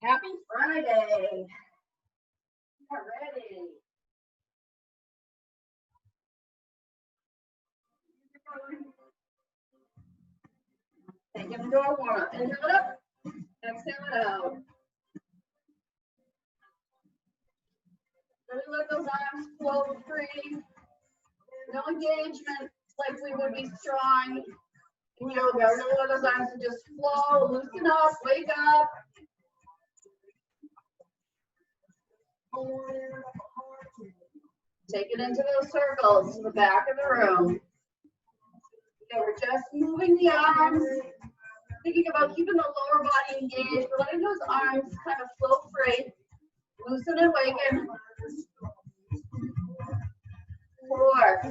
Happy Friday. Get ready. Take it into a warm up. Inhale it up. Exhale it out. Really let those arms flow free. No engagement, like we would be strong in yoga. Really let those arms just flow. Loosen up. Wake up. Take it into those circles to the back of the room. Okay, we're just moving the arms, thinking about keeping the lower body engaged, but letting those arms kind of flow free. Loosen and waken. 4,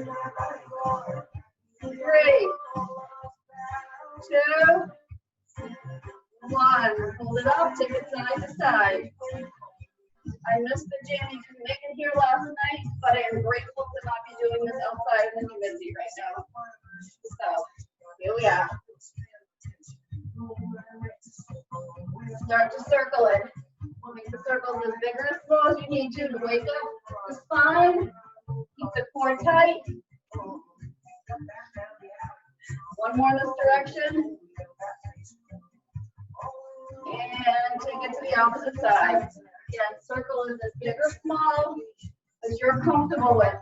3, 2, 1. Hold it up, take it side to side. I missed the gym. You couldn't make it here last night, but I am grateful to not be doing this outside in the humidity right now. So, here we are. Start to circle it. Make the circles as big or as small as you need to wake up the spine. Keep the core tight. One more in this direction. And take it to the opposite side. Again, circle is as big or small as you're comfortable with.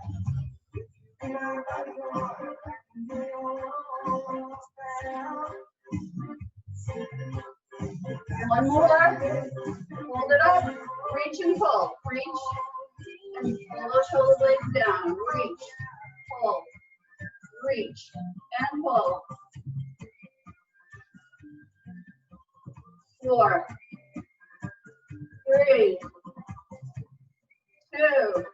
One more. Hold it up. Reach and pull. Reach. And pull those shoulder blades down. Reach. Pull. Reach. And pull. 4, 3, 2,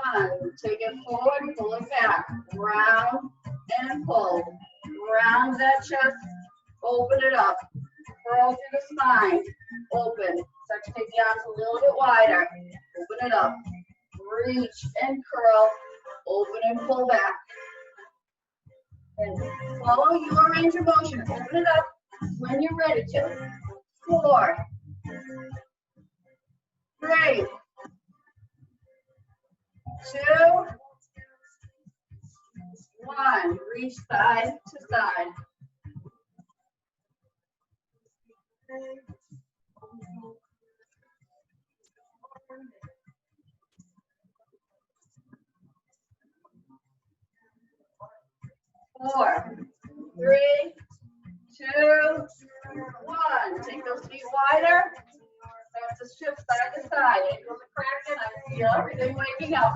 1. Take it forward, pull it back. Round and pull. Round that chest. Open it up. Curl through the spine. Open. Start to take the arms a little bit wider. Open it up. Reach and curl. Open and pull back. And follow your range of motion. Open it up when you're ready to. 4, 3, 2, 1. Reach side to side. Four, 3, 2, 1. Take those feet wider. Start to shift side to side. Ankles are cracking. I feel everything waking up.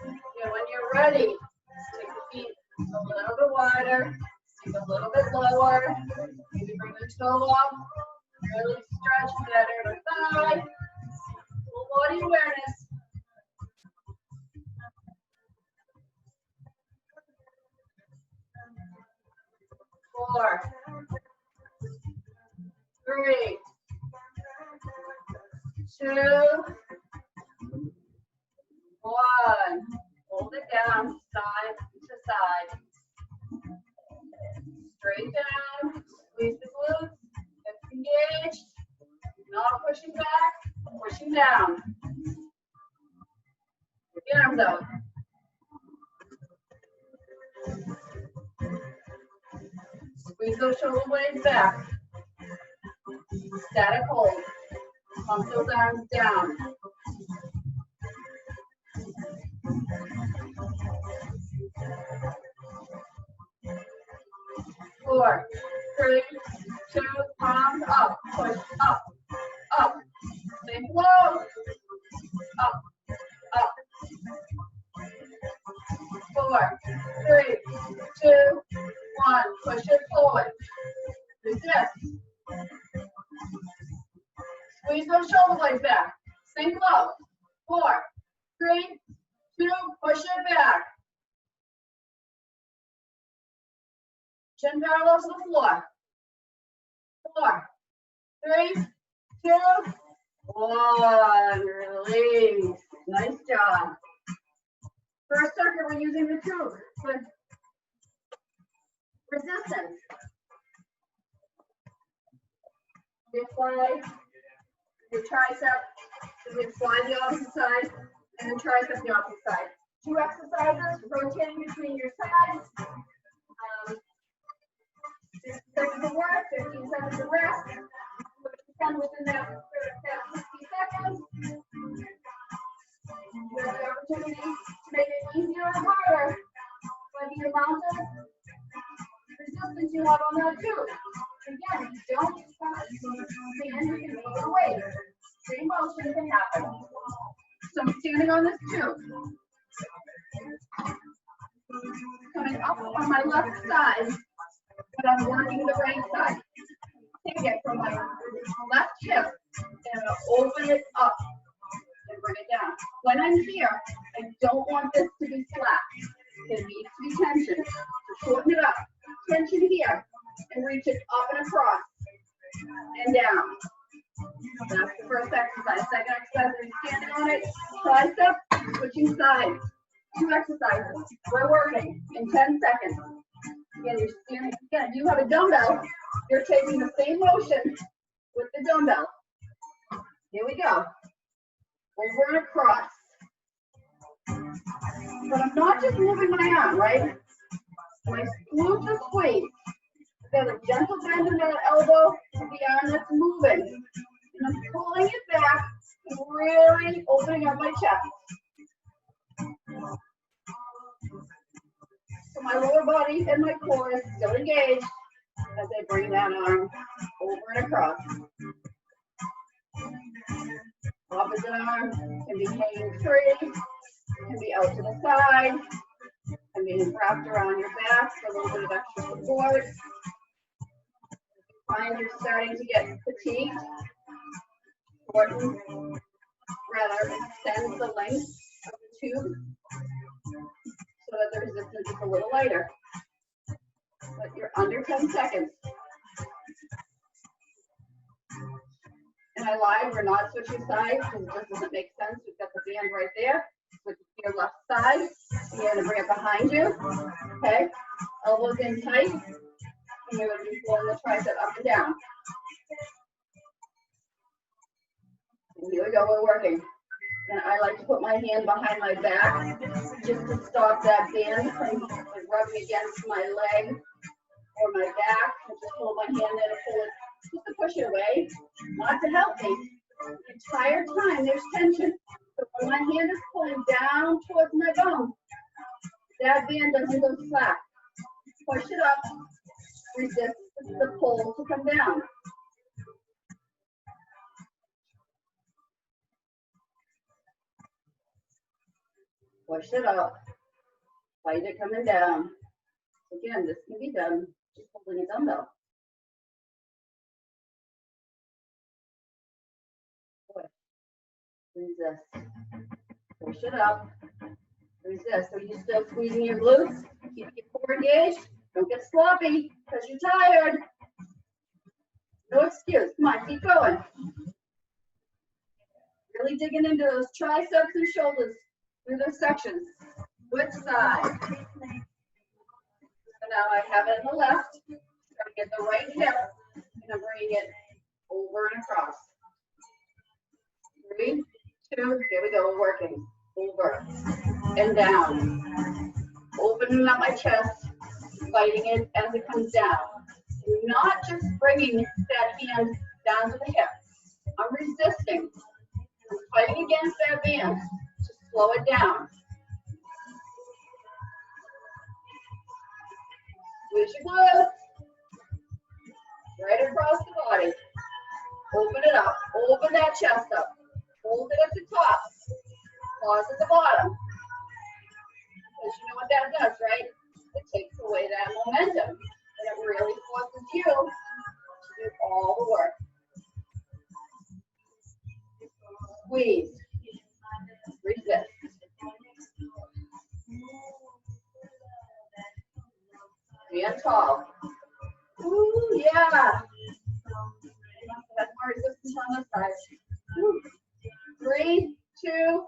And when you're ready, take the feet a little bit wider. Take a little bit lower. Maybe bring the toe up. Really stretch that inner thigh. Full body awareness. 4, 3, 2, 1. Hold it down, side to side. Straight down, squeeze the glutes, hips engaged. Not pushing back, pushing down. Get the arms out. Squeeze those shoulder blades back. Static hold. Pump those arms down. Four, 3, 2, palms up. Push up, up. Stay low. Up, up. 4, 3, 2, 1. Push it forward. Resist. Squeeze those shoulder blades back. Sink low. 4, 3, 2. Push it back. Chin parallel to the floor. 4, 3, 2, 1. Release. Nice job. For a second, we're using the tube with resistance. slide your tricep, and then slide the opposite side, and then tricep the opposite side. 2 exercises, rotating between your sides. 60 seconds of work, 15 seconds of rest. Within that 60 seconds, you have the opportunity to make it easier or harder by the amount of resistance you have on that too. Again, you don't stop stand, you can move your weight. Same motion can happen. So I'm standing on this tube. Coming up on my left side, but I'm working the right side. Take it from my left hip and open it up and bring it down. When I'm here, I don't want this to be flat. It needs to be tension. So shorten it up. Tension here and reach it up and across and down. That's the first exercise. Second exercise is standing on it. Tricep, switching sides. 2 exercises. We're working in 10 seconds. Again, you're standing. Again, you have a dumbbell. You're taking the same motion with the dumbbell. Here we go. Over and across. But I'm not just moving my arm, right? When I glute the squeeze, there's a gentle bend in that elbow to the arm that's moving. And I'm pulling it back and really opening up my chest. So my lower body and my core is still engaged as I bring that arm over and across. Opposite arm can be hanging free, can be out to the side, can be wrapped around your back for a little bit of extra support. Find you're starting to get fatigued, shorten, rather extend the length of the tube so that the resistance is a little lighter. But you're under 10 seconds. And I lied, we're not switching sides because it just doesn't make sense. We've got the band right there. Switch to your left side. You're going to bring it behind you. Okay? Elbows in tight. And you're going to be pulling the tricep up and down. And here we go, we're working. And I like to put my hand behind my back just to stop that band from rubbing against my leg or my back. I just hold my hand in and pull it, just to push it away, not to help me. The entire time there's tension. So when my hand is pulling down towards my bone, that band doesn't go slack. Push it up, resist the pull to come down. Push it up, fight it coming down. Again, this can be done just holding a dumbbell. Push, resist, push it up, resist. Are you still squeezing your glutes? Keep your core engaged. Don't get sloppy because you're tired. No excuse. Come on, keep going. Really digging into those triceps and shoulders through those sections. Which side? So now I have it on the left. I'm going to get the right hip and I'm bringing it over and across. 3, 2, here we go. We're working. Over and down. Opening up my chest, fighting it as it comes down. Not just bringing that hand down to the hip. I'm resisting. I'm fighting against that band to slow it down. Squeeze your glutes. Right across the body. Open it up. Open that chest up. Hold it at the top. Pause at the bottom. Because you know what that does, right? It takes away that momentum. And it really forces you to do all the work. Squeeze. Resist. Stand tall. Ooh, yeah. That's more resistance on this side. Ooh. 3, 2,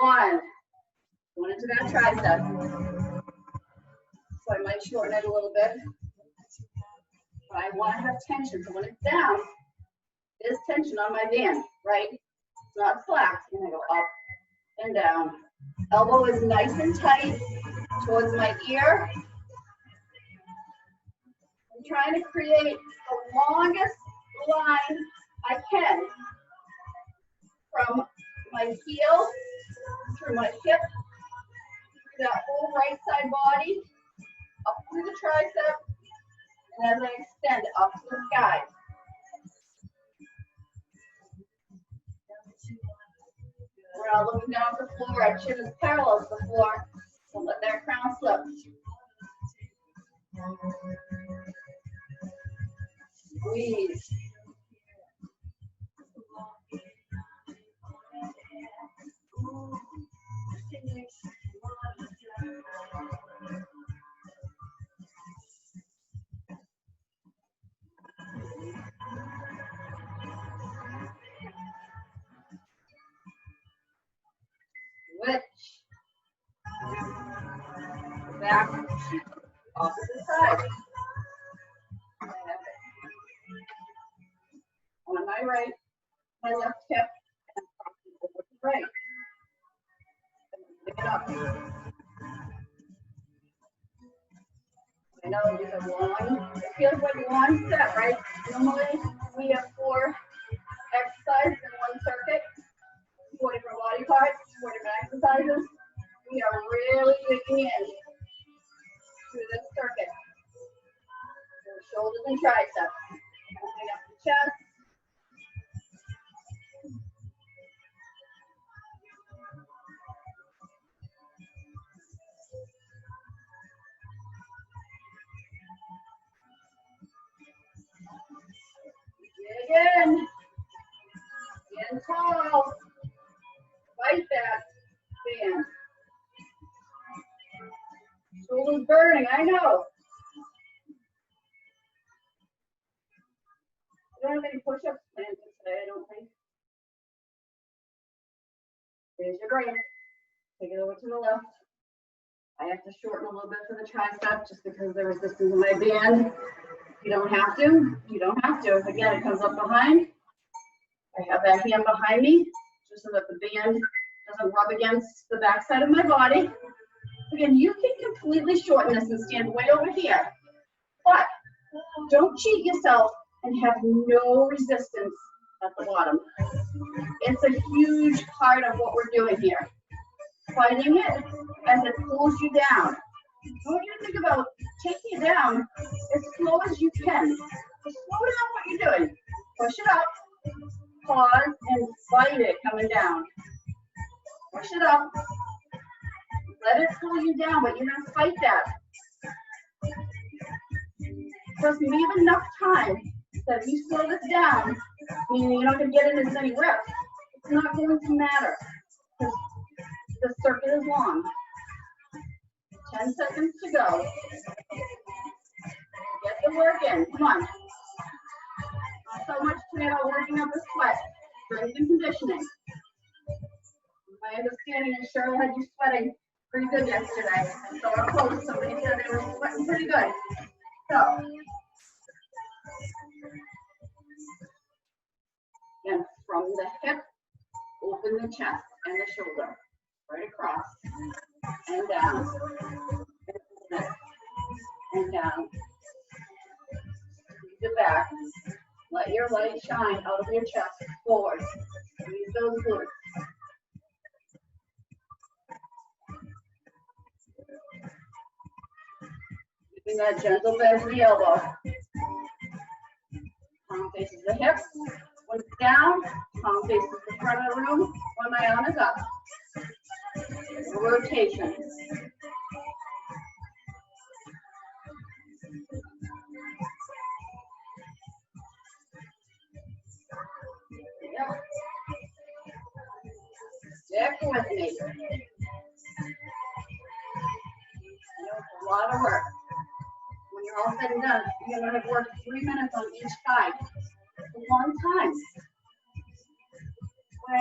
1. Going into that tricep. So I might shorten it a little bit. But I want to have tension. So when it's down, There's tension on my band, right? It's not slack. And I go up and down. Elbow is nice and tight towards my ear. I'm trying to create the longest line I can from my heel through my hip, through that whole right side body, up through the tricep, and as I extend up to the sky. We're not looking down at the floor. Our chin is parallel to the floor. Don't let that crown slip. Squeeze. Switch. Back. Opposite side. On my right, my left hip, and over to the right. Pick it up. I know you have one. It feels like one set, right? Normally we have 4 exercises in one circuit, 4 different body parts, 4 different exercises. We are really digging in to this circuit. Shoulders and triceps. Opening up the chest. Dig in. Stand tall. Fight that band. Shoulders burning, I know. I don't have any push-ups planned today, I don't think. Raise your brain. Take it over to the left. I have to shorten a little bit for the tricep just because the resistance in my band. You don't have to. You don't have to. Again, it comes up behind. I have that hand behind me just so that the band doesn't rub against the backside of my body. Again, you can completely shorten this and stand way over here. But don't cheat yourself and have no resistance at the bottom. It's a huge part of what we're doing here. Fighting it as it pulls you down. I want you to think about taking it down as slow as you can. Just slow down what you're doing. Push it up, pause, and fight it coming down. Push it up. Let it pull you down, but you're going to fight that. Trust me, we have enough time that if you slow this down, meaning you're not going to get in as many reps, it's not going to matter because the circuit is long. 10 seconds to go. Get the work in. Come on. Not so much today about working up the sweat. Strength and conditioning. My understanding is Cheryl had you sweating pretty good yesterday. I saw a post. Somebody said they were sweating pretty good. So, again, from the hip, open the chest and the shoulder. Right across. And down. And down. Squeeze it back. Let your light shine out of your chest forward. Squeeze those glutes. Keeping that gentle bend to the elbow. Palm faces the hips. When it's down, palm faces the front of the room. When my arm is up. Rotation. Yep. Stick with me. It's a lot of work. When you're all said and done, you're going to have worked 3 minutes on each side. It's a long time. I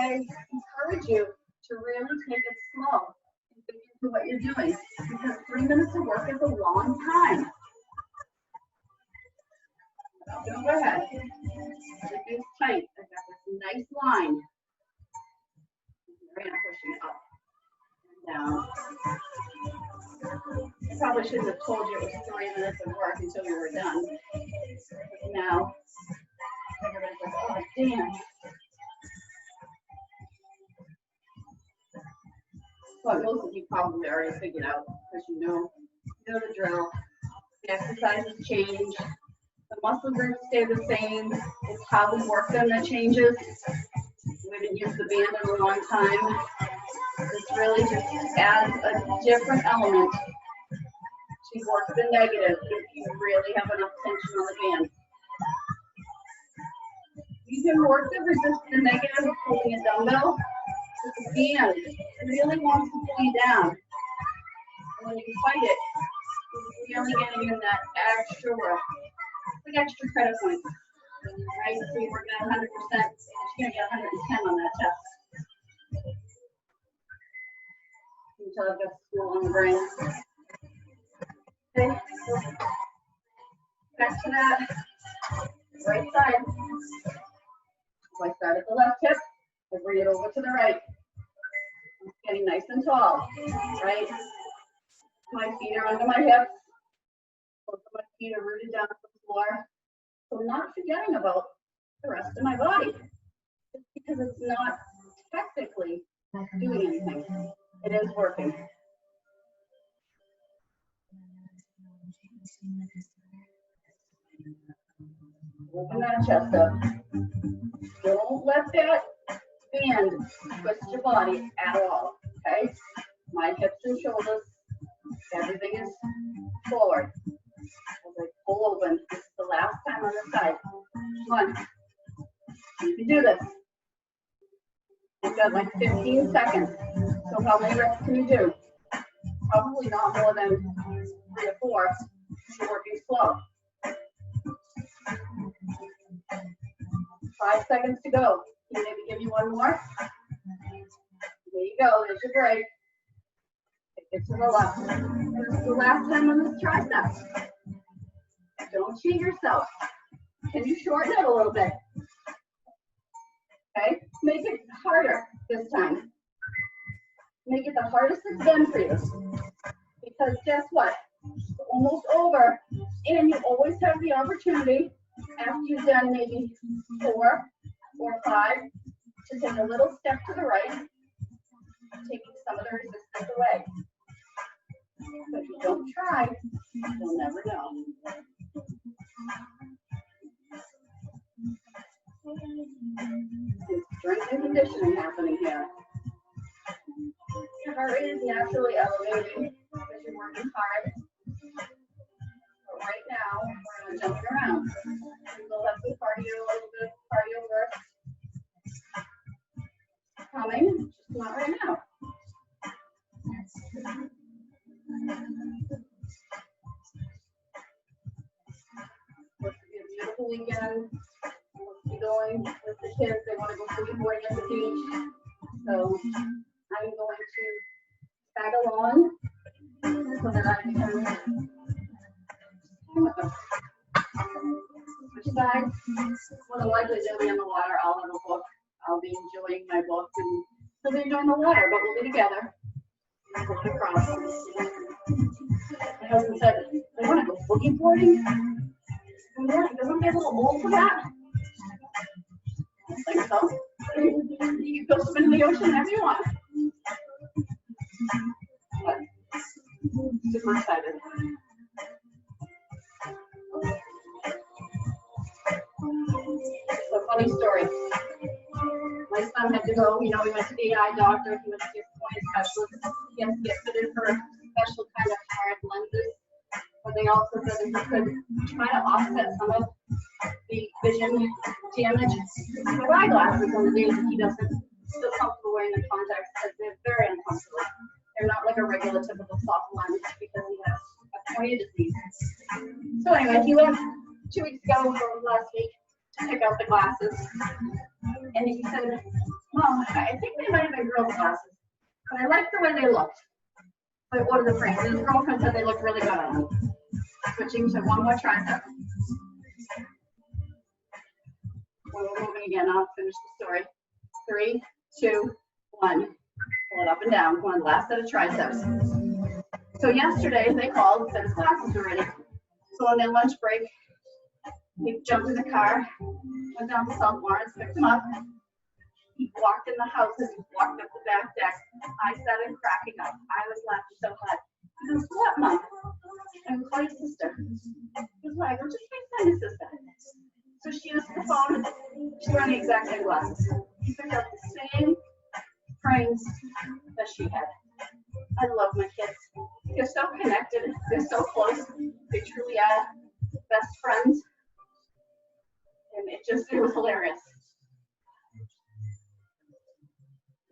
encourage you to really take it slow and get into what you're doing because 3 minutes of work is a long time. Don't go ahead. Everything's tight. I got this nice line. We're gonna push it up and down. I probably shouldn't have told you it was 3 minutes of work until we were done. But now, everybody's like, oh, damn. But most of you probably already figured out because you know the drill. The exercises change. The muscle groups stay the same. It's how we work them that changes. We haven't used the band in a long time. This really just adds a different element to work the negative if you really have enough tension on the band. You can work the negative of holding a dumbbell, but the band really wants to pull you down. And when you fight it, you're really getting in that extra work, like extra credit points. Right? So you're working at 100%, you're going to get 110 on that test. Until I've got school on the brain. Okay, so back to that right side. So I start at the left hip, I bring it over to the right. I'm getting nice and tall, right? My feet are under my hips. Both of my feet are rooted down to the floor. So I'm not forgetting about the rest of my body. Just because it's not technically doing anything. It is working. Open that chest up. Don't let that band twist your body at all, okay? My hips and shoulders, everything is forward. As I pull open, this is the last time on this side. Come on. You can do this. You've got like 15 seconds. So how many reps can you do? Probably not more than 3 or 4. You're working slow. 5 seconds to go. Can you maybe give you one more? There you go. There's your break. Take it to the left. This is the last time on this tricep. Don't cheat yourself. Can you shorten it a little bit? Okay? Make it harder this time. Make it the hardest it's been for you. Because guess what? It's almost over. And you always have the opportunity, after you've done maybe 4 or 5, to take a little step to the right, taking some of the resistance away. But if you don't try, you'll never know. It's strength and conditioning happening here. Your heart rate is naturally elevating because you're working hard. But right now, we're going to jump around. We'll have some cardio, a little bit of cardio burst. Coming, just not right now. Supposed to be a beautiful weekend. Be going with the kids. They want to go boogie boarding at the beach. So I'm going to tag along so that I can with them. Which side? More than likely they'll be in the water. I'll have a book. I'll be enjoying my book and they'll be enjoying the water, but we'll be together. Going across. My husband said, they want to go boogie boarding? Doesn't get a little old for that? I think so. You can go swim in the ocean whenever you want. But super excited. So funny story. My son had to go, he went to the eye doctor, he went to get point specialist. He has to get fitted for a special kind of hard lenses. But they also said that he could try to offset some of the vision damage with eyeglasses on the days that he doesn't feel comfortable wearing the contacts because they're very uncomfortable. They're not like a regular typical soft lens because he has a cornea disease. So anyway, he went 2 weeks ago or last week to pick out the glasses. And he said, Mom, I think they might have been girls' glasses, but I like the way they looked. So I ordered the frame. And his girlfriend said they looked really good on him. Switching to one more tricep. again. I'll finish the story. 3, 2, 1. Pull it up and down. One last set of triceps. So yesterday they called and said his classes were ready. So on their lunch break, he jumped in the car, went down to South Lawrence, picked him up. He walked in the house and he walked up the back deck. I started cracking up. I was laughing so hard. He goes, "What, Mom?" I go, "Call your sister." He goes, "Why?" I go, "Just FaceTime your sister." So she answered the phone. She's wearing the exact same glasses. He picked up the same frames that she had. I love my kids. They're so connected. They're so close. They truly are best friends. And it was hilarious.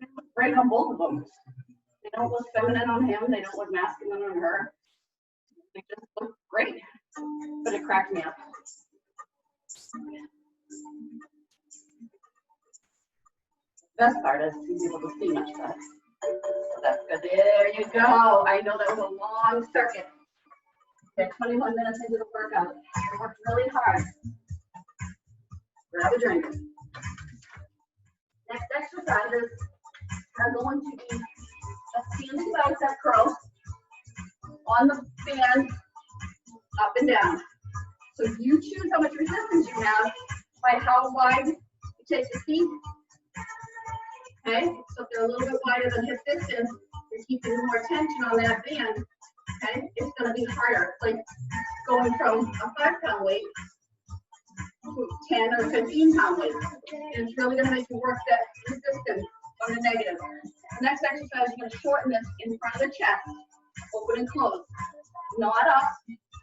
It looked great on both of them. They don't look feminine on him. They don't look masculine on her. They just look great. But it cracked me up. Best part is he's able to see much better. So that's good. There you go. I know that was a long circuit. Okay, 21 minutes into the workout. I worked really hard. Grab a drink. Next exercises are going to be a standing bicep curl on the band, up and down. So you choose how much resistance you have by how wide you take the feet. Okay, so if they're a little bit wider than hip distance, you're keeping more tension on that band. Okay, it's going to be harder. It's like going from a 5-pound weight to 10 or 15-pound weight. And it's really going to make you work that resistance on the negative. The next exercise, you're going to shorten this in front of the chest, open and close. Not up,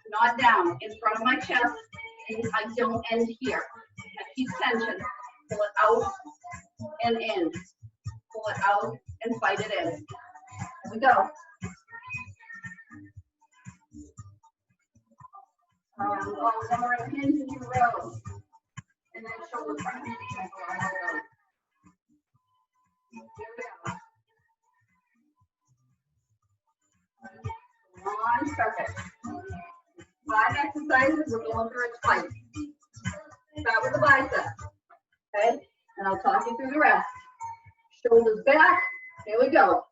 not down, in front of my chest, and I don't end here. I keep tension. Pull it out and in. Pull it out and fight it in. Here we go. All lower hinge into rows. And then shoulder press. Here we go. Long circuit. 5 exercises, we're going through it twice. Start with the biceps. Okay? And I'll talk you through the rest. Shoulders back. Here we go.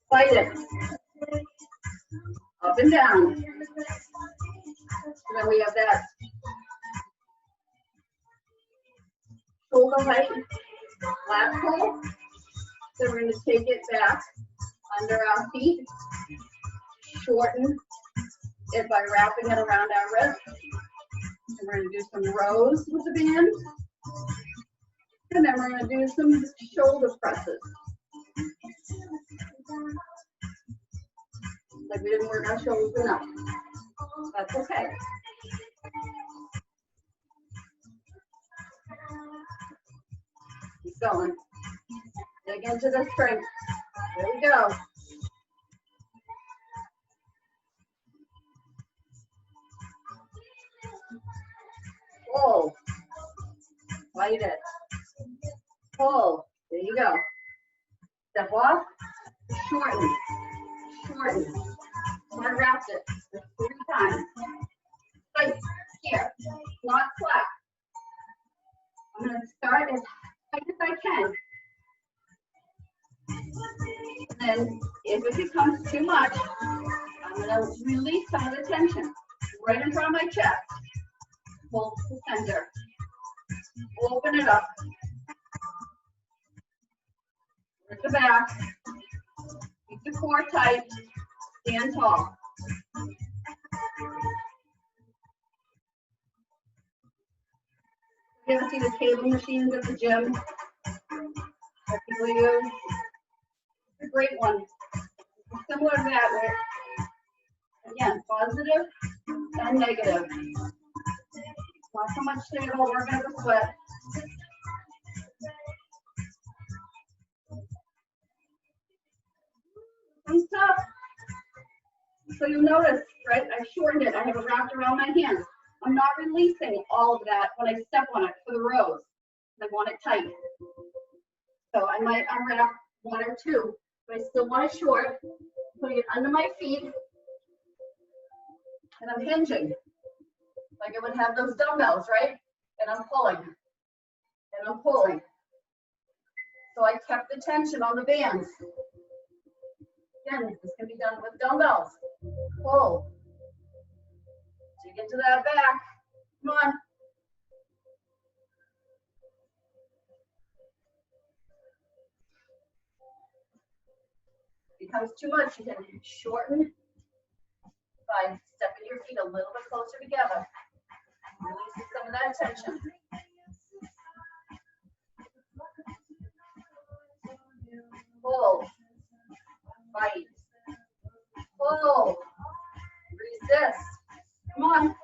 Fight it. Up and down. And then we have that shoulder height, lat pull. So we're going to take it back under our feet. Shorten it by wrapping it around our wrist. And we're going to do some rows with the band. And then we're going to do some shoulder presses. Like we didn't work our shoulders enough. That's okay. Keep going. Dig into the strength. There we go. Pull. Fight it. Pull. There you go. Step off. Shorten. Shorten. So I wrapped it 3 times. Fight here. Not flat. I'm going to start as tight as I can. And then if it becomes too much, I'm going to release some of the tension right in front of my chest. Pull to the center. Open it up. At the back. Keep the core tight. Stand tall. You ever see the cable machines at the gym that people use? It's a great one. It's similar to that, where, again, positive and negative. Not so much stable, working up the sweat. It's tough. So you'll notice, right, I shortened it. I have it wrapped around my hands. I'm not releasing all of that when I step on it for the rows. I want it tight. So I might unwrap 1 or 2, but I still want it short. Putting it under my feet. And I'm hinging. Like I would have those dumbbells, right? and I'm pulling, and I'm pulling. So I kept the tension on the bands. Again, this can be done with dumbbells. Pull. Dig into that back. Come on. Becomes too much, you can shorten by stepping your feet a little bit closer together. Releasing some of that tension. Pull. Fight. Pull. Resist. Come on.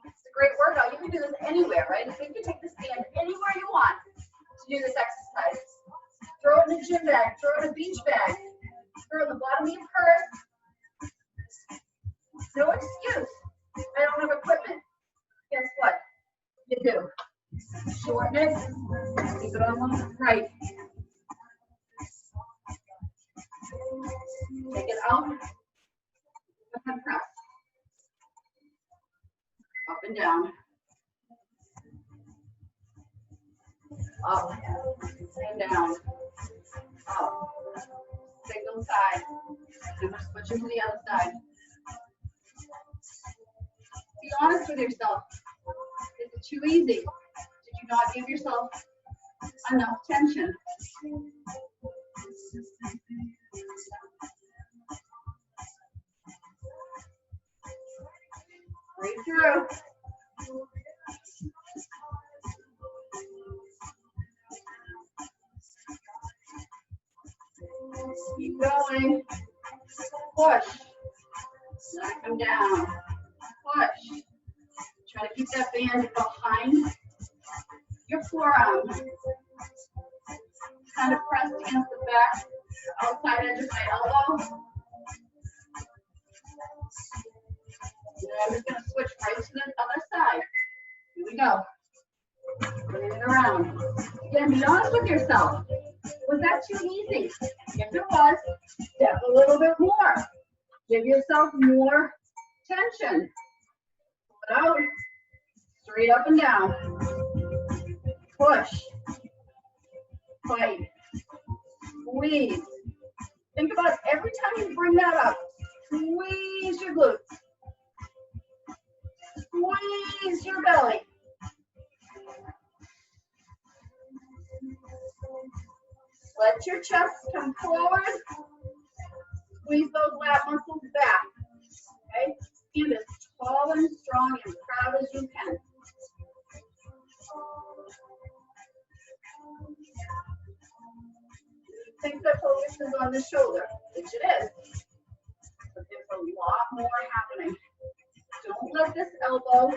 It's a great workout. You can do this anywhere, right? So you can take this band anywhere you want to do this exercise. Throw it in a gym bag, throw it in a beach bag, throw it in the bottom of your purse. No excuse. I don't have equipment. Guess what? You do. Shorten it. Keep it on the right. Take it out. And press. Up and down. Up and down. Up. Single side. And we're switching to the other side. Be honest with yourself. Is it too easy? Did you not give yourself enough tension? Right through. Keep going. Push. Knock them down. Push. Try to keep that band behind your forearm. Kind of pressed against the back, outside edge of my elbow. And I'm just going to switch right to the other side. Here we go. Bring it around. Again, be honest with yourself. Was that too easy? If it was, step a little bit more. Give yourself more tension. Pull it out. Straight up and down. Push. Fight. Squeeze. Think about every time you bring that up. Squeeze your glutes. Squeeze your belly. Let your chest come forward. Squeeze those lat muscles back. Okay? Stand as tall and strong and proud as you can. Think that focus is on the shoulder, which it is. But there's a lot more happening. Don't let this elbow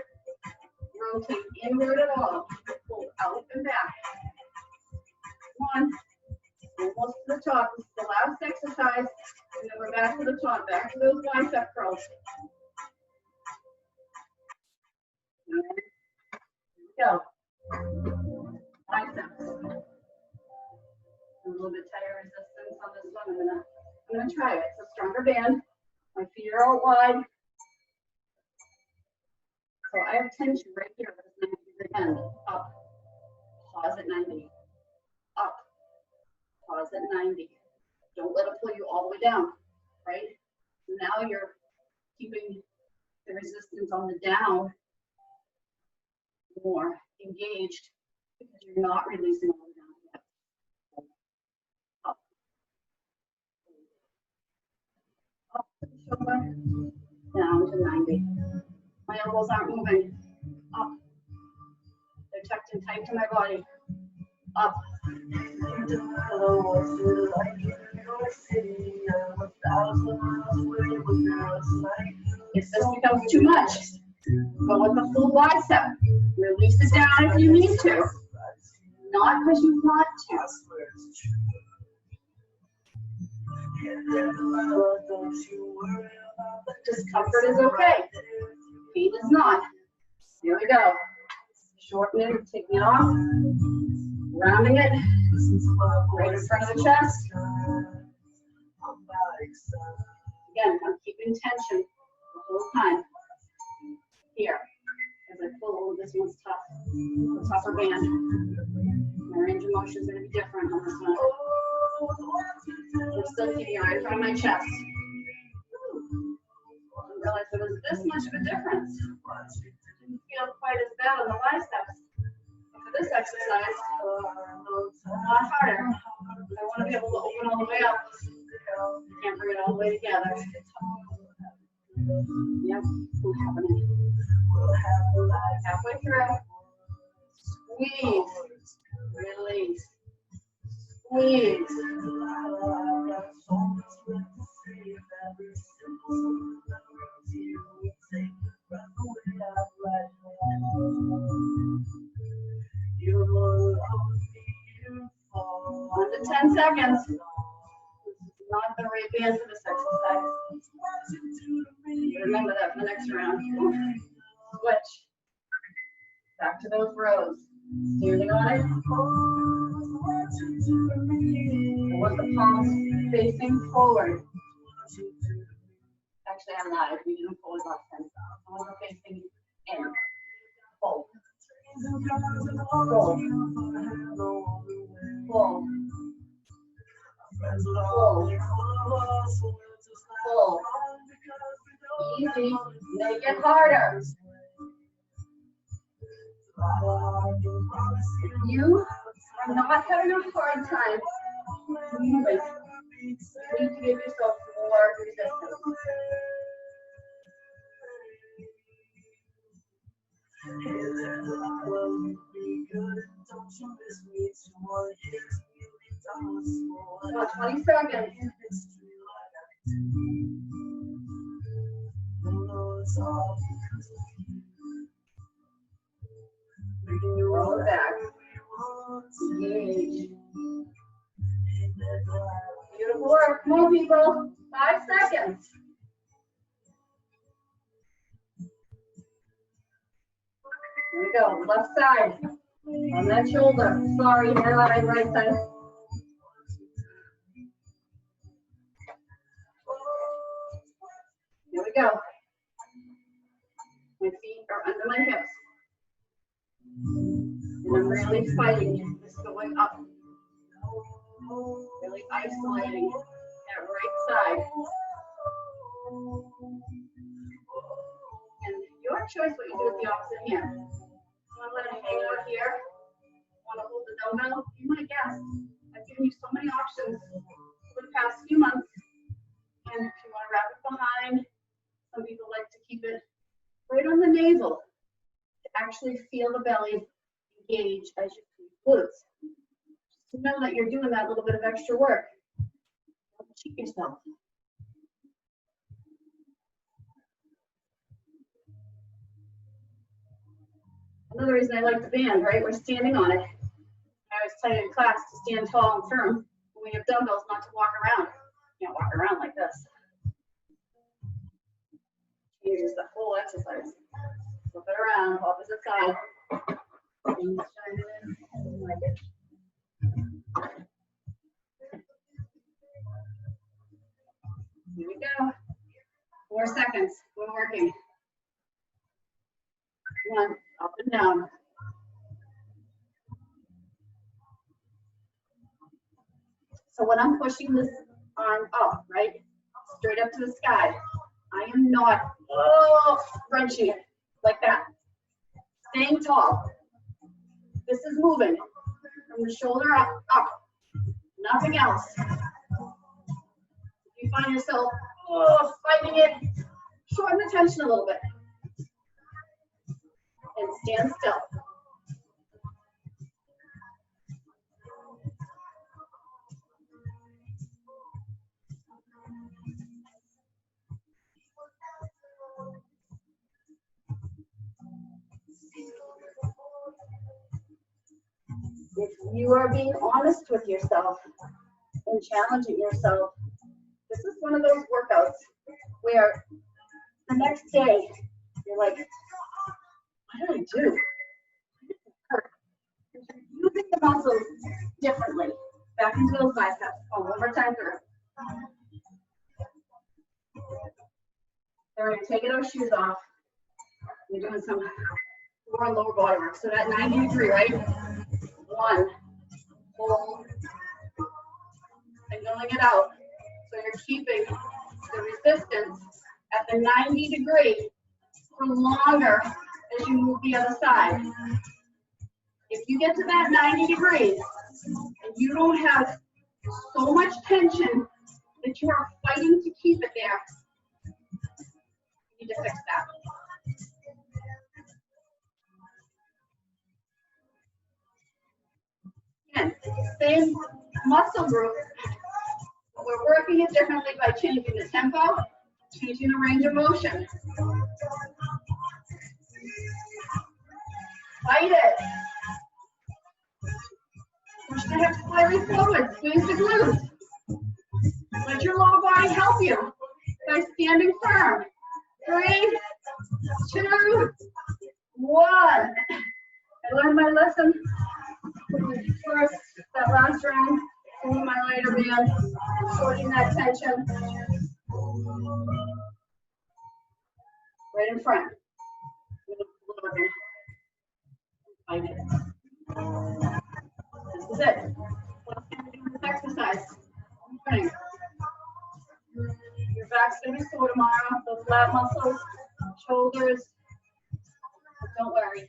rotate inward at all. Pull out and back. One. Almost to the top. This is the last exercise. And then we're back to the top. Back to those bicep curls. Here we go. Biceps. A little bit tighter resistance on this one. I'm gonna try it. It's a stronger band. My feet are out wide. So I have tension right here. Again, up. Pause at 90. Up. Pause at 90. Don't let it pull you all the way down, right? Now you're keeping the resistance on the down more engaged because you're not releasing all the down yet. Up. Up to the shoulder, down to 90. My elbows aren't moving. Up. They're tucked in tight to my body. Up. If this becomes too much, go with the full bicep. Release it down if you need to. Not because you want to. Discomfort is okay. Pain is not. Here we go. Shorten it, taking it off. Rounding it. Right in front of the chest. Again, I'm keeping tension the whole time. Here, as I pull, oh, this one's tough. The tougher band. My range of motion is going to be different on this one. I'm still keeping it right in front of my chest. I didn't realize there was this much of a difference. Didn't feel quite as bad on the biceps. But for this exercise, a lot harder. I want to be able to open all the way up. Can't bring it all the way together. Yep, what's happening? Halfway through. Squeeze. Release. Squeeze. Under 10 seconds. This is not the right band for this exercise. Remember that for the next round. Switch. Back to those rows. Standing on it. I want the palms facing forward. Actually, I'm not. If we didn't forward last time. I want them facing in. Fold. Fold. Fold. Fold. Fold. Easy. Make it harder. If you are not having a hard time moving, you need to give yourself more resistance. About 20 seconds. Roll it back. Engage. Beautiful work. Come on, people. 5 seconds. Here we go. Left side. On that shoulder. Sorry, right side. Here we go. My feet are under my hips. And I'm really fighting this going up. Really isolating that right side. And your choice what you do with the opposite hand. Want to let it hang out here? Want to hold the dumbbell? You might guess. I've given you so many options over the past few months. And if you want to wrap it behind, some people like to keep it right on the navel to actually feel the belly engage as you do glutes. Just to know that you're doing that little bit of extra work. Don't cheat yourself. Another reason I like the band, right? We're standing on it. I always tell you in class to stand tall and firm when we have dumbbells, not to walk around. You can't walk around like this. Changes the whole exercise. Flip it around, opposite side. Here we go. 4 seconds. We're working. 1, up and down. So when I'm pushing this arm up, right, straight up to the sky, I am not wrenching it like that. Staying tall. This is moving from the shoulder up, nothing else. If you find yourself fighting it, shorten the tension a little bit. And stand still. If you are being honest with yourself and challenging yourself, this is one of those workouts where the next day you're like, what did I do? You're using the muscles differently. Back into those biceps. Oh, one more time through. Then we're going to take those shoes off. We're doing some more lower body work. So that 90-degree, right? 1, hold, and going it out. So you're keeping the resistance at the 90-degree for longer as you move the other side. If you get to that 90 degrees and you don't have so much tension that you are fighting to keep it there, you need to fix that. Again, same muscle group, but we're working it differently by changing the tempo, changing the range of motion. Fight it. Push the hips slightly forward, squeeze the glutes. Let your lower body help you by standing firm. 3, 2, 1. I learned my lesson first, that last round, doing my lighter band, shortening that tension. Right in front. Fight it. This is it. This exercise. Morning. Your back's going to be sore tomorrow. Those lat muscles, shoulders. But don't worry.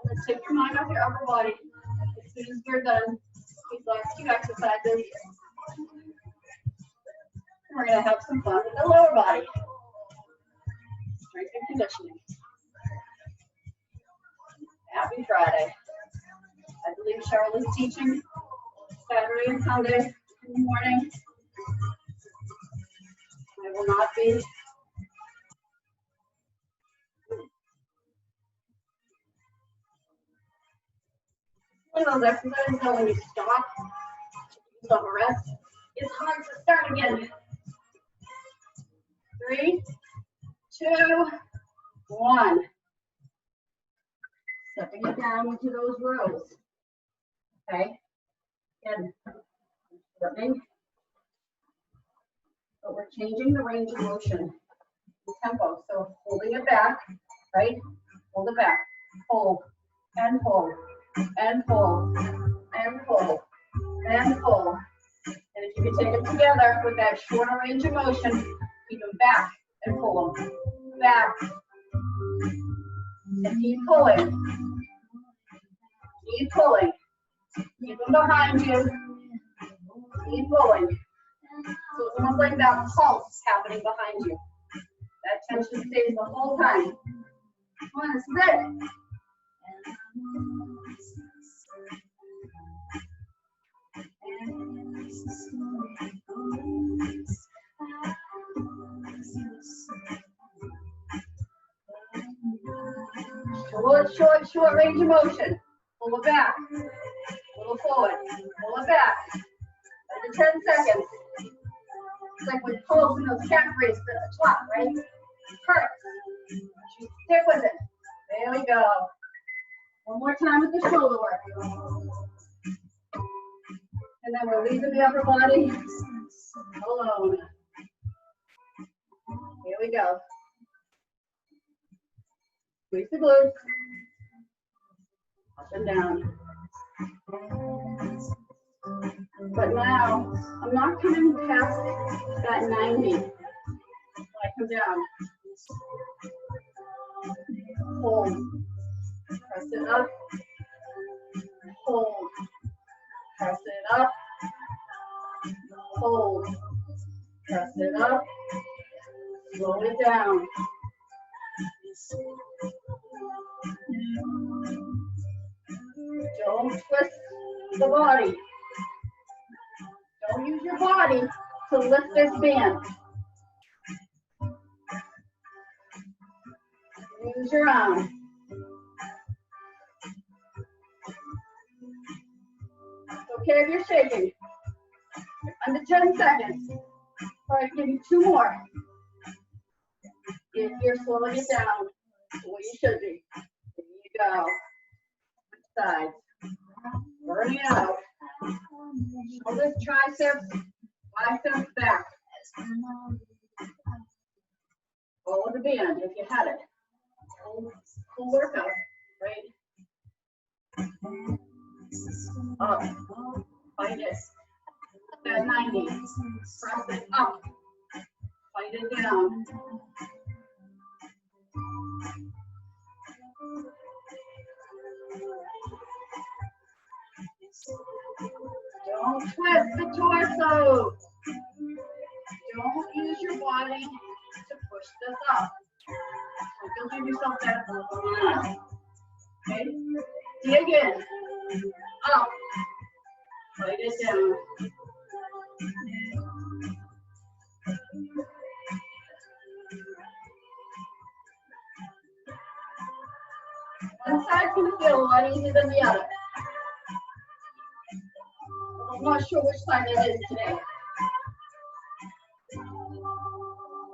Let's take your mind off your upper body. As soon as we're done, these last 2 exercises, we're going to have some fun with the lower body. Strength and conditioning. Happy Friday. I believe Cheryl is teaching Saturday and Sunday in the morning. I will not be. One of those exercises that when you stop, stop a rest, it's hard to start again. 3, 2, 1. Stepping it down into those rows. Okay. Again, flipping. But we're changing the range of motion, the tempo. So holding it back, right? Hold it back. Hold and hold and hold and hold and hold. And if you can take them together with that shorter range of motion, keep them back and pull them back. And keep pulling. Keep pulling. Keep them behind you. Keep pulling. So it's almost like that pulse happening behind you. That tension stays the whole time. Come on, this is it. Short range of motion. Pull it back. Pull it forward. Pull it back. Under 10 seconds. It's like with pulls in those calf raises at the top, right? Hurts. Stick with it. There we go. One more time with the shoulder work. And then we're leaving the upper body alone. Here we go. Squeeze the glutes. Up and down. But now, I'm not coming past that 90. I come down. Hold. Press it up. Hold. Press it up. Hold. Press it up. Slow it down. Don't twist the body. Don't use your body to lift this band. Use your arm. It's okay if you're shaking. Under 10 seconds. All right, give you 2 more. If you're slowing it down the way you should be. There you go. Sides. Burning it out. Shoulders, triceps, biceps, back. Pull the band if you had it. Cool workout, right? Up, fight it. At 90, press it up, fight it down. Don't twist the torso. Don't use your body to push this up. Don't give yourself that. Okay? Dig in. Up. Fight it down. One side can feel a lot easier than the other. I'm not sure which side it is today.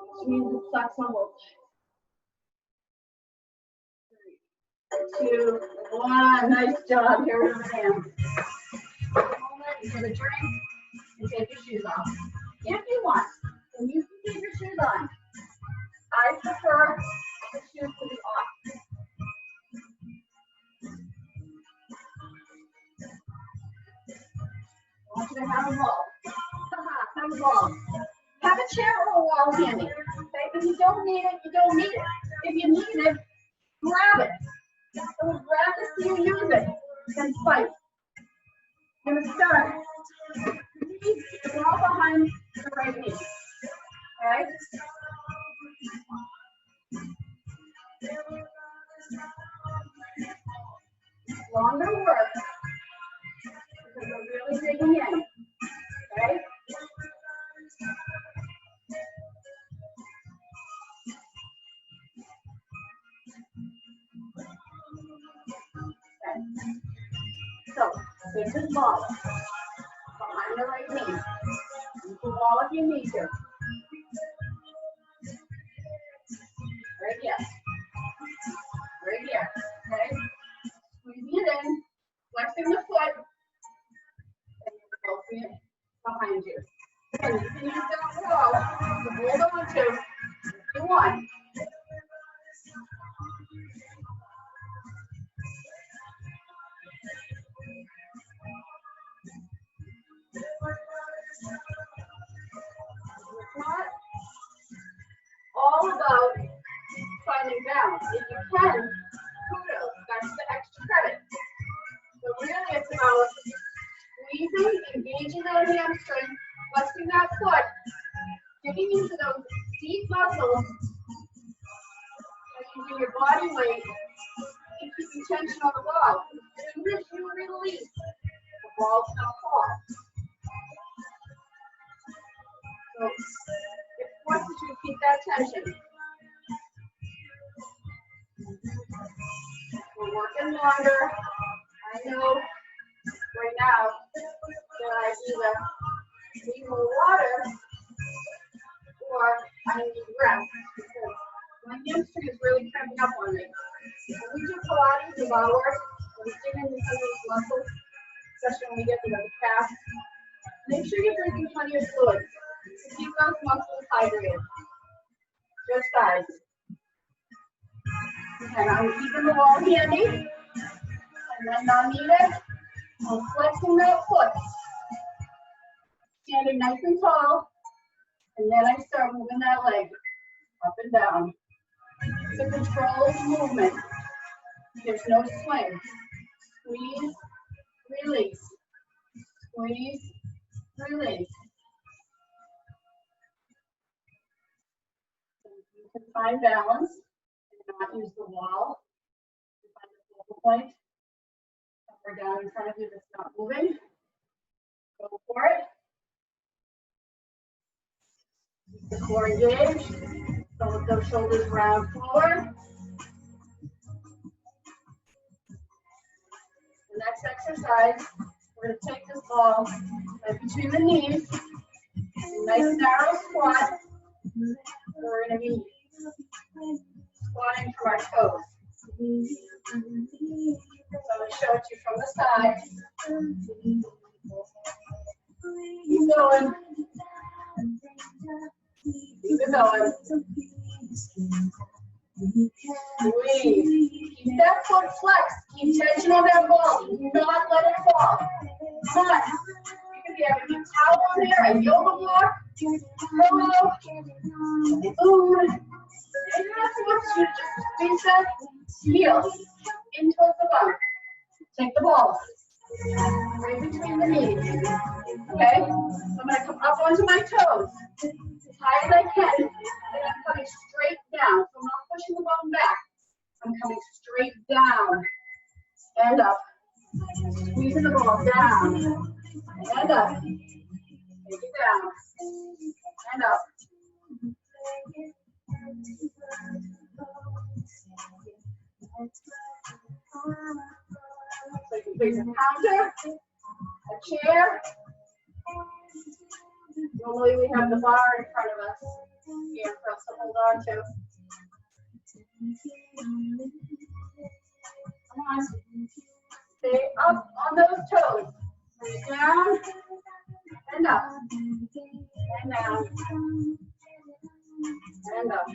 Which means it's flexible. 3, 2, 1. Nice job. Here I am. You get a drink and take your shoes off. If you want, then you can keep your shoes on. I prefer the shoes to be off. I want you to have a ball. Have a ball. Have a chair or a wall handy. Okay? If you don't need it, you don't need it. If you need it, grab it. So grab it so you use it and fight. You're going to start. Knees all behind the right knee. Okay? Longer work. Because we're really digging in. Okay? So, take this ball behind the right knee. You can ball if you need to. Right here. Right here. Okay? Squeezing it in, flexing the foot, and you're pulsing it behind you. And you can use that wall to hold on to if you want. It's not all about finding balance. If you can, kudos, that's the extra credit. So really it's about squeezing, engaging that hamstring, flexing that foot, getting into those deep muscles, and using your body weight and keeping tension on the ball. As soon as you release, the ball's going to fall. So it forces you to keep that tension. We're working longer. I know right now that I either need more water or I need rest because my hamstring is really cramping up on me. When we do Pilates of hours, when we dig into some of these muscles, especially when we get to the calf, make sure you're drinking plenty of fluids to keep those muscles hydrated. Just guys. And I'm keeping the wall handy. And then I need it. I'm flexing that foot. Standing nice and tall. And then I start moving that leg up and down. It's a controlled movement. There's no swing. Squeeze, release. Squeeze, release. You can find balance and not use the wall. You find the focal point. Somewhere down in front of you that's not moving. Go for it. Keep the core engaged. So with those shoulders round forward. The next exercise, we're going to take this ball right between the knees. Nice narrow squat. We're going to be squatting from our toes. So I'm going to show it to you from the side. Keep going. Keep it going. Breathe. Keep that foot flexed. Keep tension on that ball. Do not let it fall. Come on. You can be having a towel on there, a yoga block, pillow, food. And that's what you just squeeze that heel in towards the bum. Take the ball right between the knees. Okay? So I'm going to come up onto my toes as high as I can, and I'm coming straight down. So I'm not pushing the bum back. I'm coming straight down and up. Squeezing the ball down and up. Take it down and up. So you can place a counter, a chair. Normally we have the bar in front of us here for us to hold on to. Come on. Stay up on those toes. Breathe down and up. And down. And up.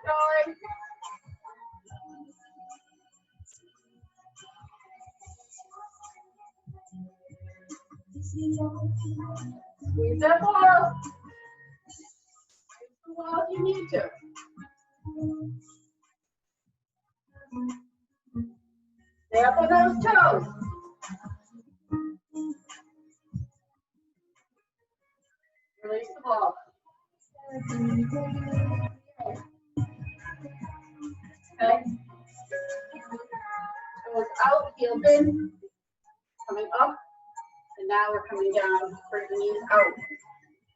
Going. Squeeze that ball. Squeeze the ball if you need to. Stay up on those toes. Release the ball. Okay. Toes out, heels in, coming up, and now we're coming down, bring the knees out,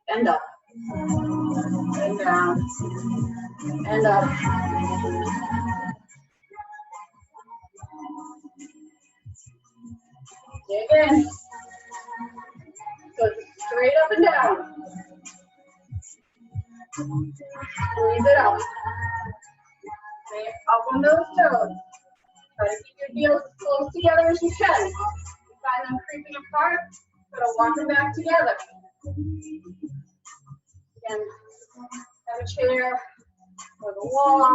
and up, and down, and up. Dig in. So it's straight up and down. Squeeze it out. Stay up on those toes. Try to keep your heels as close together as you can. If you find them creeping apart, sort of walk them back together. Again, have a chair or the wall.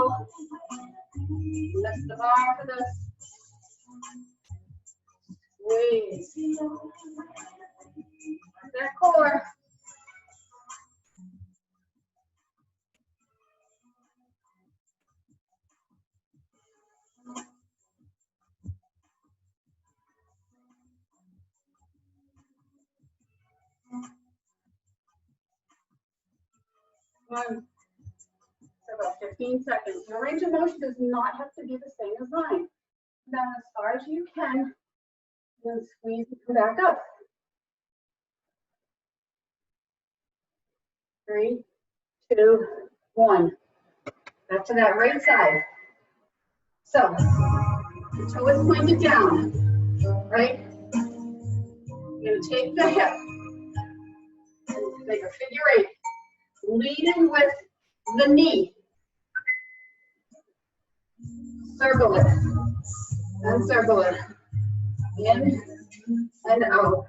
Lift the bar for this. Squeeze. That core. For about 15 seconds. Your range of motion does not have to be the same as mine. Down as far as you can, then squeeze and come back up. 3, 2, 1. Back to that right side. So, the toe is pointed down, right? You're going to take the hip and make a figure 8. Leading with the knee. Circle it. And circle it. In and out.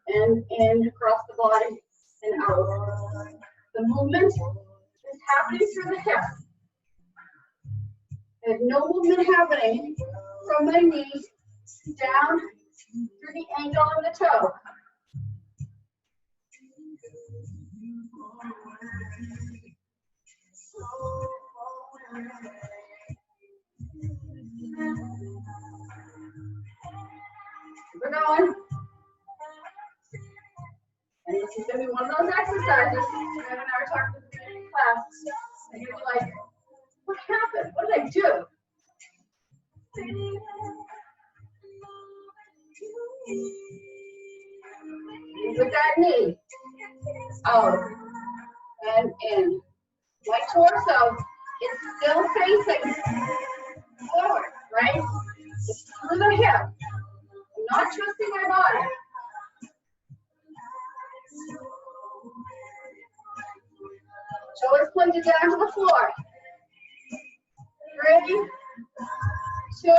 And in across the body and out. The movement is happening through the hip. There's no movement happening from my knee down through the ankle and the toe. We're going. And this is going to be one of those exercises. Evan and I were talking at the beginning of class. And you're like, what happened? What did I do? With that knee. Out. And in. My torso is still facing forward, right? It's through the hip. I'm not twisting my body. Toe is pointed down to the floor. 3, 2,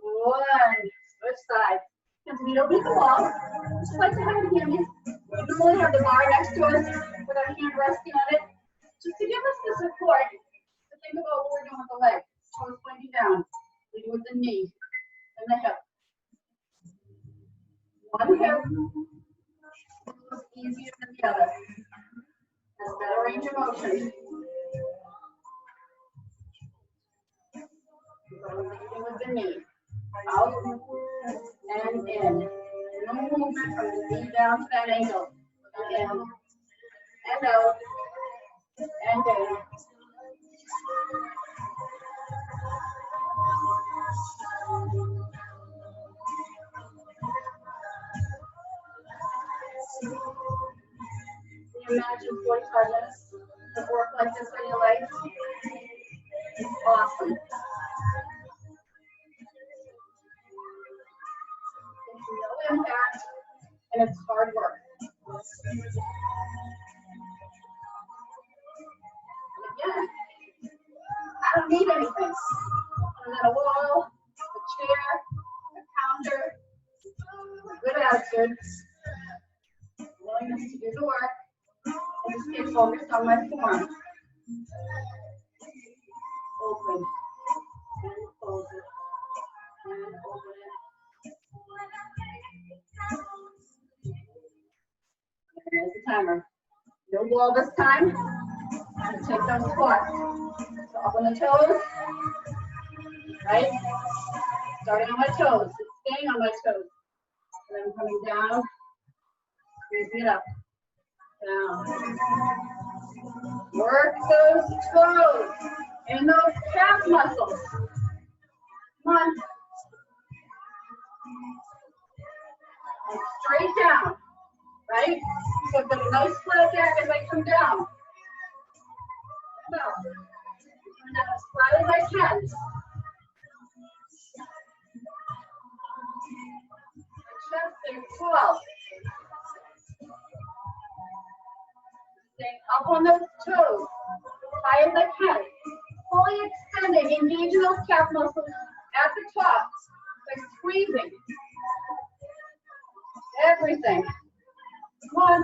1. Switch sides. Hands meet over the wall. Just like the head hammies. We normally have the bar next to us with our hand resting on it. Just to give us the support to think about what we're doing with the leg. Toes pointing down. Leading with the knee and the hip. One hip is easier than the other. Has better range of motion. So leading with the knee. Out and in. No movement from the knee down to that ankle. In and out and in. Can you imagine 45 minutes of work like this on your legs? It's awesome. It's no impact, and it's hard work. Again, I don't need anything. I'm at a wall, a chair, a counter, a good attitude, willingness to do the work, and just stay focused on my form. Open and close it and open it. And there's the timer. No wall this time. I'm going to take those squats. So up on the toes, right? Starting on my toes, staying on my toes. And then coming down, raising it up, down. Work those toes and those calf muscles. Come on. And straight down, right? So I've got a nice flat back as I come down. So, come down as flat as I can. My chest stays tall. Staying up on those toes, as high as I can. Fully extending, engaging those calf muscles at the top by squeezing everything. Come on.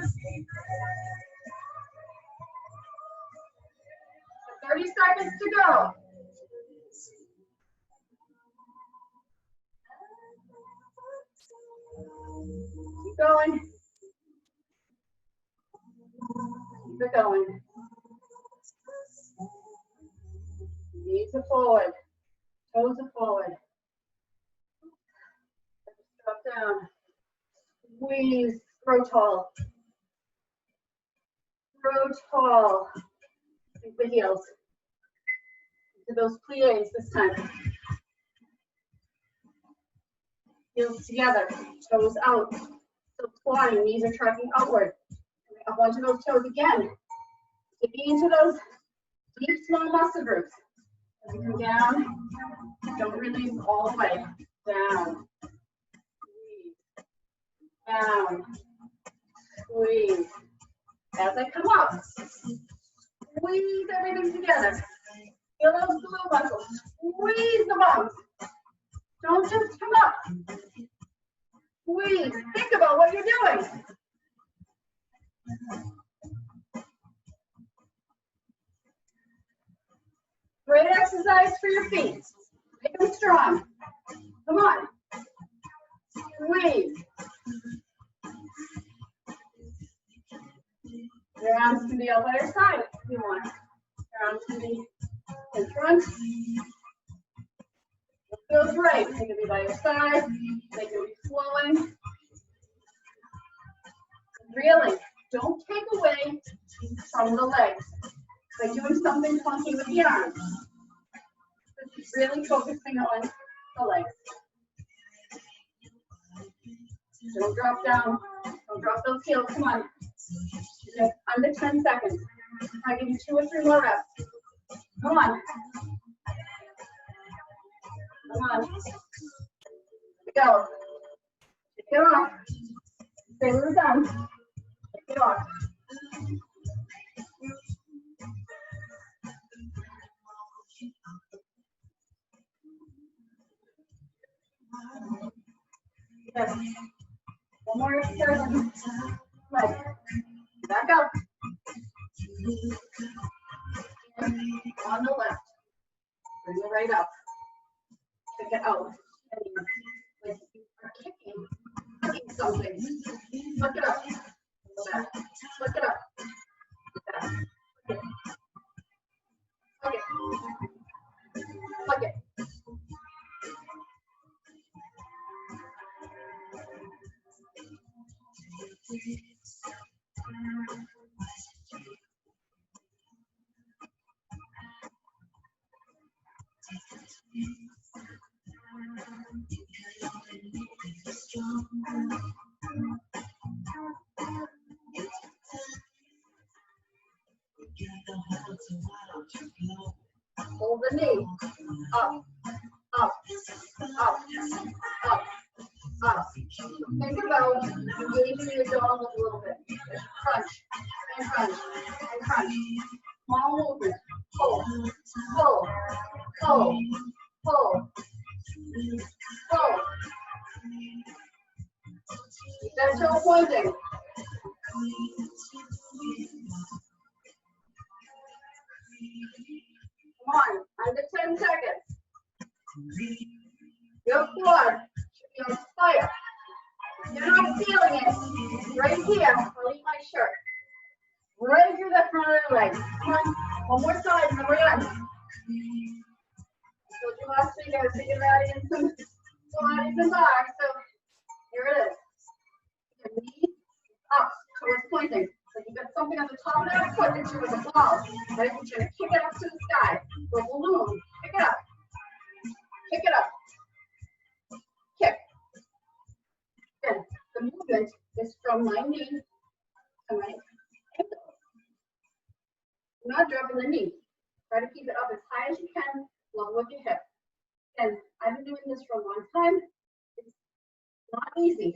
30 seconds to go. Keep going. Keep it going. Knees are forward. Toes are forward. Drop down. Squeeze. Grow tall. Grow tall. Sink the heels. To those plies this time. Heels together. Toes out. So squatting. Knees are tracking outward. Up onto those toes again. Digging into those deep, small muscle groups. As you come down, don't release all the way. Down. Squeeze. Down. Squeeze. As I come up, squeeze everything together. Feel those glute muscles. Squeeze the bums. Don't just come up. Squeeze. Think about what you're doing. Great exercise for your feet. Make them strong. Come on. Squeeze. Your arms can be out by your side if you want. Your arms can be in front. It feels right. They can be by your side. They can be flowing. Really, don't take away from the legs by doing something funky with the arms. Just really focusing on the legs. Don't drop down. Don't drop those heels. Come on. Just under 10 seconds. I'll give you 2 or 3 more reps. Come on. Come on. Go. Take it off. Say we're done. Take it off. Good. One more exercise. Right. Back up. On the left. Bring it right up. Kick it out. Like you are kicking something. Look it up. Back. Look it up. Back. Look it. Look it. Hold the knee. Up, up, up, up, up. Think about engaging your dog a little bit. Crunch, and crunch, and crunch. Small movement. Pull, pull, pull, pull, pull. Keep that toe pointing. Come on, under 10 seconds. Your quad should be on fire. You're not feeling it. Right here, I'll eat my shirt. Right through the front of the leg. Come on, one more side and then we're done. I told you last week I was thinking about it in some Pilates and bar, so here it is. Your knee up towards pointing. So you've got something on the top of that foot that you with a ball. Right? You're going to kick it up to the sky. Or balloon. Pick it up. Pick it up. Kick. Good. The movement is from my knee to my ankle. I'm not dropping the knee. Try to keep it up as high as you can, level with your hip. And I've been doing this for a long time. It's not easy.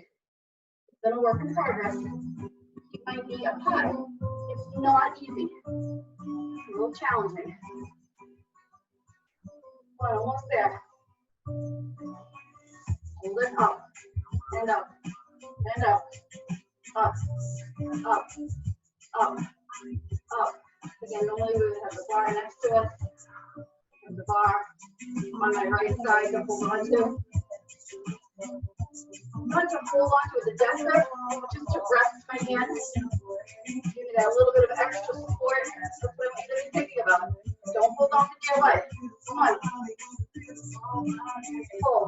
It's been a work in progress. It might be up high. It's not easy. It's a little challenging. But almost there. Hold it up and up and up, up, up, up, up. Again, normally we would have the bar next to us. And the bar on my right side to hold on to. I'm going to hold on to the desk grip just to rest my hands. Give me that little bit of extra support. That's what I'm going to be thinking about. Don't hold on to your life. Come on. Pull,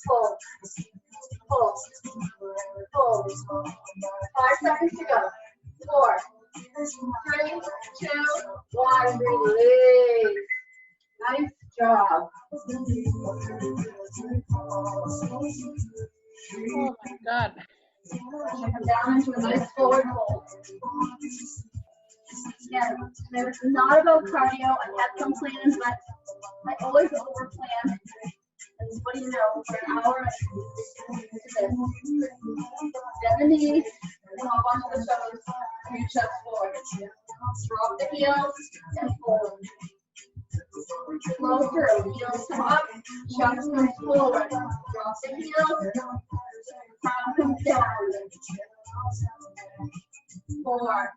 pull, pull, pull. 5 seconds to go. 4, 3, 2, 1. Release. Nice job. Oh my God. Come down into a nice forward fold. Again, it's not about cardio. I had some plans, but I always over plan. And what do you know? For an hour, bend the knees, and hop onto the toes, and your chest forward. Drop the heels and fold. Flow through. Heels come up, chest comes forward. Drop the heels, crown comes down. 4,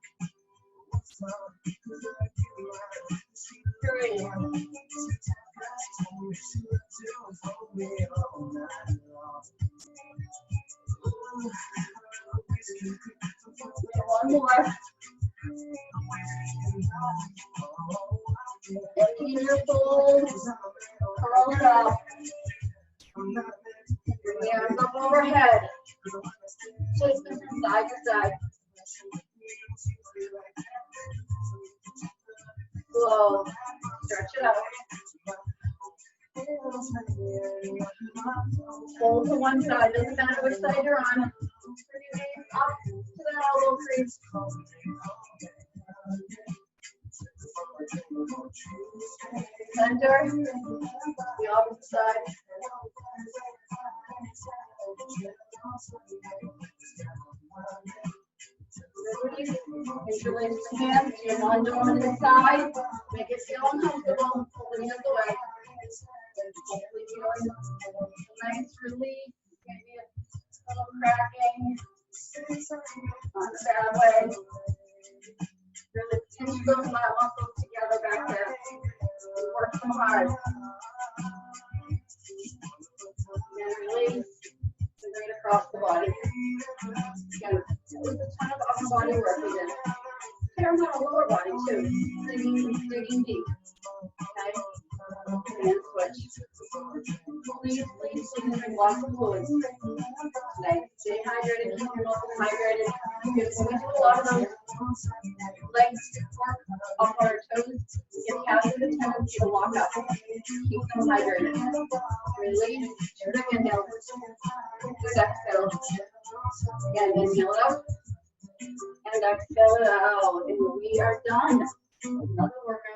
3. One more. Empty your fold. Curl it up. Bring the arms up overhead. Chase them from side to side. Slow. Stretch it out. Fold to one side. Doesn't matter which side you're on. Up to the elbow crease. Center. The opposite side. Interlace the hands to your non-dominant side. Make it feel uncomfortable. Pulling it away. Hopefully feeling nice relief. Maybe little cracking on the bad way. Really pinch those muscles together back there. Work them hard. And release. And bring it across the body. Again, there's a ton of upper body work we did. Fair amount of lower body too. Digging deep. Okay. And switch. Please drink lots of fluids. Okay. Stay hydrated. Keep your muscles hydrated. Because when we do a lot of those legs work up on our toes, get past the tendency to lock up. Keep them hydrated. Release. Big inhale. Just exhale. Again, inhale it up. And exhale it out. And we are done. Another workout.